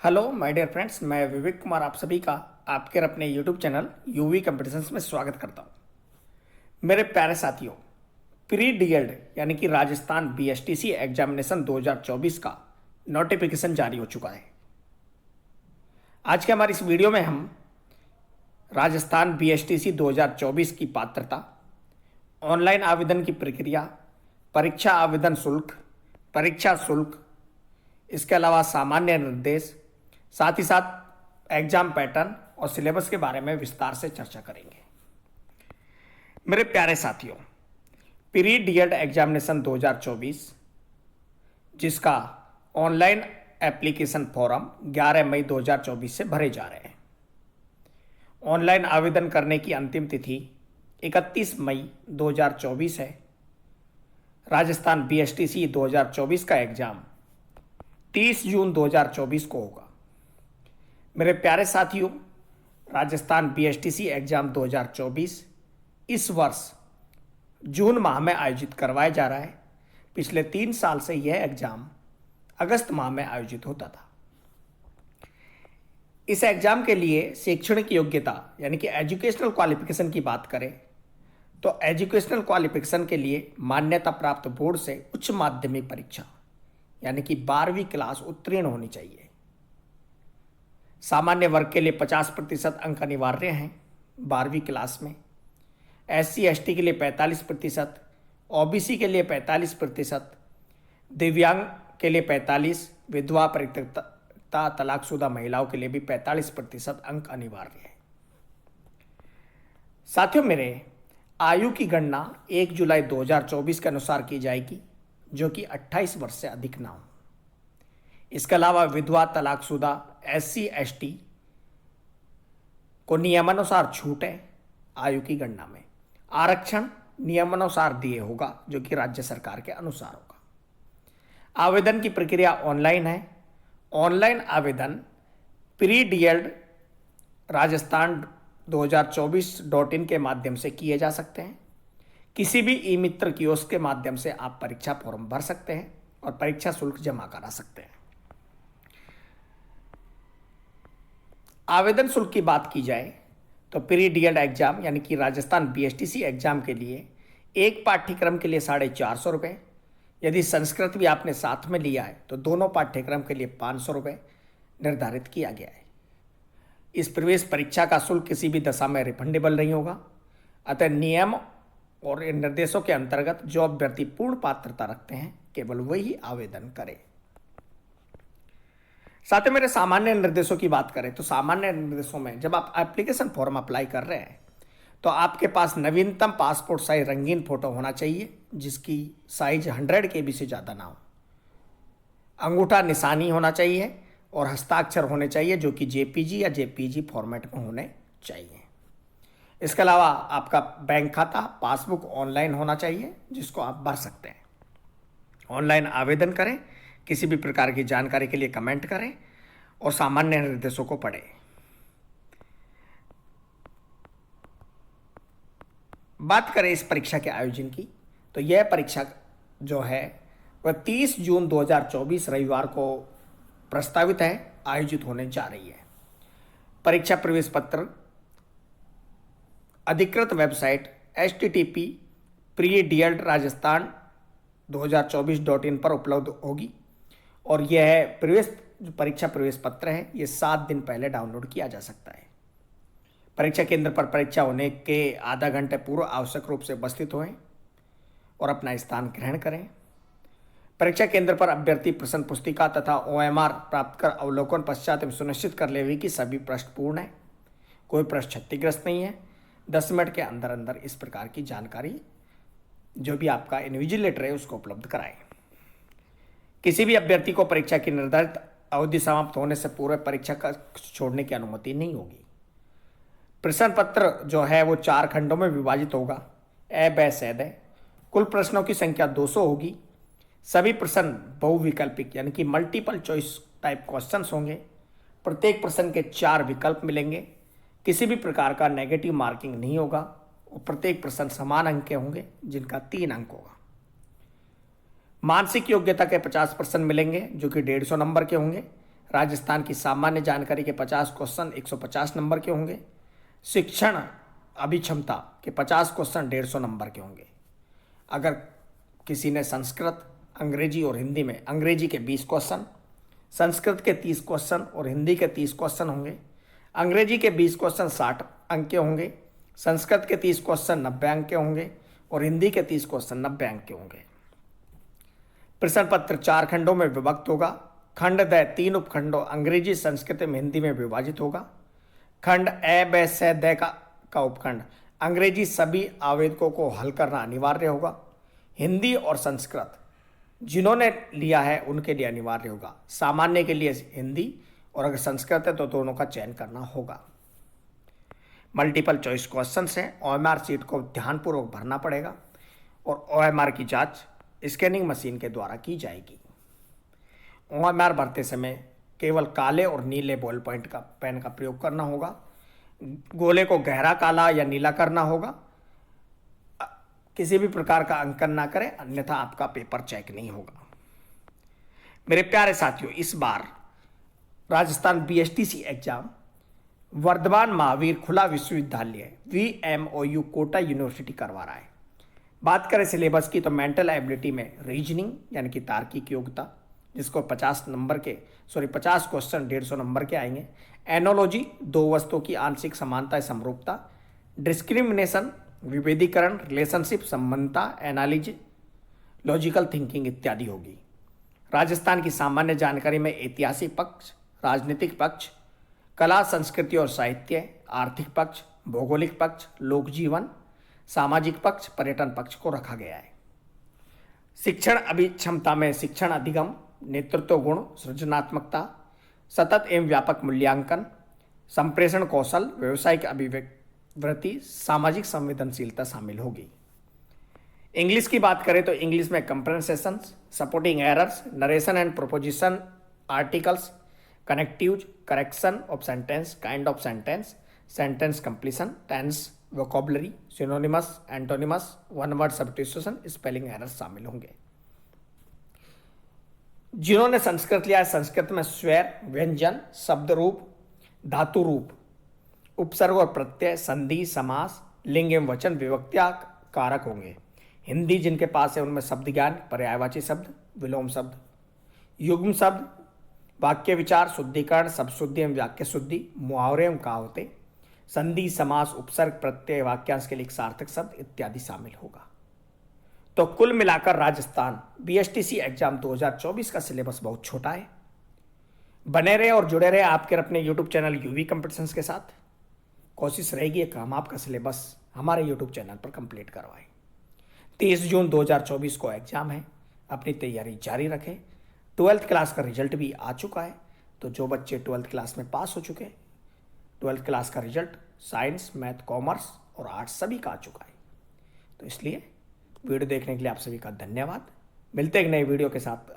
Hello my dear friends, मैं विवेक कुमार आप सभी का आपके अपने यूट्यूब चैनल यूवी कंपटीशंस में स्वागत करता हूं। मेरे प्यारे साथियों, प्री डीएल्ड यानी कि राजस्थान बीएसटीसी एग्जामिनेशन 2024 का नोटिफिकेशन जारी हो चुका है। आज के हमारी इस वीडियो में हम राजस्थान बीएसटीसी 2024 की पात्रता, ऑनलाइन आवेदन की प्रक्रिया, परीक्षा आवेदन शुल्क, परीक्षा शुल्क, इसके अलावा सामान्य निर्देश, साथ ही साथ एग्जाम पैटर्न और सिलेबस के बारे में विस्तार से चर्चा करेंगे। मेरे प्यारे साथियों, प्री डीएड एग्जामिनेशन 2024 जिसका ऑनलाइन एप्लीकेशन फॉर्म 11 मई 2024 से भरे जा रहे हैं। ऑनलाइन आवेदन करने की अंतिम तिथि 31 मई 2024 है। राजस्थान बीएसटीसी 2024 का एग्जाम 30 जून 2024 को होगा। मेरे प्यारे साथियों, राजस्थान बीएसटीसी एग्जाम 2024 इस वर्ष जून माह में आयोजित करवाया जा रहा है। पिछले 3 साल से यह एग्जाम अगस्त माह में आयोजित होता था। इस एग्जाम के लिए शैक्षणिक योग्यता यानी कि एजुकेशनल क्वालिफिकेशन की बात करें तो एजुकेशनल क्वालिफिकेशन के लिए मान्यता प्राप्त बोर्ड से उच्च माध्यमिक परीक्षा यानी कि 12वीं क्लास उत्तीर्ण होनी चाहिए। सामान्य वर्ग के लिए 50% अंक अनिवार्य हैं 12वीं क्लास में। SC ST के लिए 45%, OBC के लिए 45%, दिव्यांग के लिए 45%, विधवा परित्यक्ता तलाकशुदा महिलाओं के लिए भी 45% अंक अनिवार्य है। साथियों, मेरे आयु की गणना 1 जुलाई 2024 के अनुसार की जाएगी, जो कि 28 वर्ष से अधिक ना हो। इसके अलावा विधवा तलाकशुदा SC ST को नियमानुसार छूट है आयु की गणना में। आरक्षण नियमानुसार दिए होगा, जो कि राज्य सरकार के अनुसार होगा। आवेदन की प्रक्रिया ऑनलाइन है। ऑनलाइन आवेदन प्री डीएल्ड राजस्थान 2024.in के माध्यम से किए जा सकते हैं। किसी भी ई मित्र कियोस्क के माध्यम से आप परीक्षा फॉर्म भर सकते हैं और परीक्षा शुल्क जमा करा सकते हैं। आवेदन शुल्क की बात की जाए तो प्री डीएल्ड एग्जाम यानी कि राजस्थान बीएसटीसी एग्जाम के लिए एक पाठ्यक्रम के लिए 450 रुपये। यदि संस्कृत भी आपने साथ में लिया है तो दोनों पाठ्यक्रम के लिए 500 रुपये निर्धारित किया गया है। इस प्रवेश परीक्षा का शुल्क किसी भी दशा में रिफंडेबल नहीं होगा। अतः नियम और इन निर्देशों के अंतर्गत जो अभ्यर्थी पूर्ण पात्रता रखते हैं केवल वही आवेदन करें। साथ ही मेरे सामान्य निर्देशों की बात करें तो सामान्य निर्देशों में जब आप एप्लीकेशन फॉर्म अप्लाई कर रहे हैं तो आपके पास नवीनतम पासपोर्ट साइज रंगीन फोटो होना चाहिए, जिसकी साइज 100 KB से ज़्यादा ना हो। अंगूठा निशानी होना चाहिए और हस्ताक्षर होने चाहिए, जो कि JPG या JPG फॉर्मेट में होने चाहिए। इसके अलावा आपका बैंक खाता पासबुक ऑनलाइन होना चाहिए, जिसको आप भर सकते हैं। ऑनलाइन आवेदन करें। किसी भी प्रकार की जानकारी के लिए कमेंट करें और सामान्य निर्देशों को पढ़ें। बात करें इस परीक्षा के आयोजन की तो यह परीक्षा जो है वह 30 जून 2024 रविवार को प्रस्तावित है, आयोजित होने जा रही है। परीक्षा प्रवेश पत्र अधिकृत वेबसाइट http://pre-dieldrajasthan2024.in पर उपलब्ध होगी और यह परीक्षा प्रवेश पत्र है, ये 7 दिन पहले डाउनलोड किया जा सकता है। परीक्षा केंद्र पर परीक्षा होने के आधा घंटे पूर्व आवश्यक रूप से उपस्थित हों और अपना स्थान ग्रहण करें। परीक्षा केंद्र पर अभ्यर्थी प्रश्न पुस्तिका तथा OMR प्राप्त कर अवलोकन पश्चात सुनिश्चित कर लेवे कि सभी प्रश्न पूर्ण है, कोई प्रश्न क्षतिग्रस्त नहीं है। 10 मिनट के अंदर अंदर इस प्रकार की जानकारी जो भी आपका इन्विजिलेटर है उसको उपलब्ध कराएं। किसी भी अभ्यर्थी को परीक्षा की निर्धारित अवधि समाप्त होने से पूर्व परीक्षा का छोड़ने की अनुमति नहीं होगी। प्रश्न पत्र जो है वो 4 खंडों में विभाजित होगा। अ ब स द। कुल प्रश्नों की संख्या 200 होगी। सभी प्रश्न बहुविकल्पिक यानी कि मल्टीपल चॉइस टाइप क्वेश्चंस होंगे। प्रत्येक प्रश्न के 4 विकल्प मिलेंगे। किसी भी प्रकार का नेगेटिव मार्किंग नहीं होगा और प्रत्येक प्रश्न समान अंक के होंगे, जिनका 3 अंक होगा। मानसिक योग्यता के 50% मिलेंगे, जो कि 150 नंबर के होंगे। राजस्थान की सामान्य जानकारी के 50 क्वेश्चन 150 नंबर के होंगे। शिक्षण अभिक्षमता के 50 क्वेश्चन 150 नंबर के होंगे। अगर किसी ने संस्कृत, अंग्रेजी और हिंदी में, अंग्रेजी के 20 क्वेश्चन, संस्कृत के 30 क्वेश्चन और हिंदी के 30 क्वेश्चन होंगे। अंग्रेजी के 20 क्वेश्चन 60 अंक के होंगे, संस्कृत के 30 क्वेश्चन 90 अंक के होंगे और हिंदी के 30 क्वेश्चन 90 अंक के होंगे। प्रश्न पत्र 4 खंडों में विभक्त होगा। खंड द 3 उपखंडों अंग्रेजी, संस्कृत में हिंदी में विभाजित होगा। खंड ए, ब, स, द का उपखंड अंग्रेजी सभी आवेदकों को हल करना अनिवार्य होगा। हिंदी और संस्कृत जिन्होंने लिया है उनके लिए अनिवार्य होगा। सामान्य के लिए हिंदी और अगर संस्कृत है तो दोनों का चयन करना होगा। मल्टीपल चॉइस क्वेश्चंस हैं। ओएमआर सीट को ध्यानपूर्वक भरना पड़ेगा और ओएमआर की जांच स्कैनिंग मशीन के द्वारा की जाएगी। ओएमआर भरते समय केवल काले और नीले बॉल पॉइंट का पेन का प्रयोग करना होगा। गोले को गहरा काला या नीला करना होगा। किसी भी प्रकार का अंकन ना करें, अन्यथा आपका पेपर चेक नहीं होगा। मेरे प्यारे साथियों, इस बार राजस्थान बीएसटीसी एग्जाम वर्धमान महावीर खुला विश्वविद्यालय VMOU कोटा यूनिवर्सिटी करवा रहा है। बात करें सिलेबस की तो मेंटल एबिलिटी में रीजनिंग यानी कि तार्किक योग्यता, जिसको 50 क्वेश्चन 150 नंबर के आएंगे। एनोलॉजी, दो वस्तुओं की आंशिक समानता समरूपता। डिस्क्रिमिनेशन, विभेदीकरण, रिलेशनशिप, संबंधता, एनालिज, लॉजिकल थिंकिंग इत्यादि होगी। राजस्थान की सामान्य जानकारी में ऐतिहासिक पक्ष, राजनीतिक पक्ष, कला संस्कृति और साहित्य, आर्थिक पक्ष, भौगोलिक पक्ष, लोक जीवन, सामाजिक पक्ष, पर्यटन पक्ष को रखा गया है। शिक्षण अभिक्षमता में शिक्षण अधिगम, नेतृत्व गुण, सृजनात्मकता, सतत एवं व्यापक मूल्यांकन, संप्रेषण कौशल, व्यवसायिक अभिवृत्ति, सामाजिक संवेदनशीलता शामिल होगी। इंग्लिश की बात करें तो इंग्लिश में comprehension, supporting errors, narration and proposition articles, connectives, correction of sentence, kind of sentence, sentence completion, tense, vocabulary, synonyms, antonyms, one word substitution, spelling errors शामिल होंगे। जिन्होंने संस्कृत लिया है, संस्कृत में स्वर, व्यंजन, शब्द रूप, धातु रूप, उपसर्ग और प्रत्यय, संधि, समास, लिंग एवं वचन, विभक्तियां कारक होंगे। हिंदी जिनके पास है उनमें शब्द ज्ञान, पर्यायवाची शब्द, विलोम शब्द, युग्म शब्द, वाक्य विचार, शुद्धिकरण, शब्द शुद्धि एवं वाक्य शुद्धि, मुहावरे एवं कहावतें, संधि, समास, उपसर्ग, प्रत्यय, वाक्यांश के लिए सार्थक शब्द इत्यादि शामिल होगा। तो कुल मिलाकर राजस्थान बीएसटीसी एग्जाम 2024 का सिलेबस बहुत छोटा है। बने रहे और जुड़े रहे आपके अपने यूट्यूब चैनल यूवी कंपटीशंस के साथ। कोशिश रहेगी कि हम आपका सिलेबस हमारे यूट्यूब चैनल पर कंप्लीट करवाएं। 30 जून 2024 को एग्जाम है, अपनी तैयारी जारी रखें। 12th क्लास का रिजल्ट भी आ चुका है, तो जो बच्चे 12th क्लास में पास हो चुके हैं, 12th क्लास का रिजल्ट साइंस, मैथ, कॉमर्स और आर्ट्स सभी का आ चुका है। तो इसलिए वीडियो देखने के लिए आप सभी का धन्यवाद। मिलते हैं एक नए वीडियो के साथ।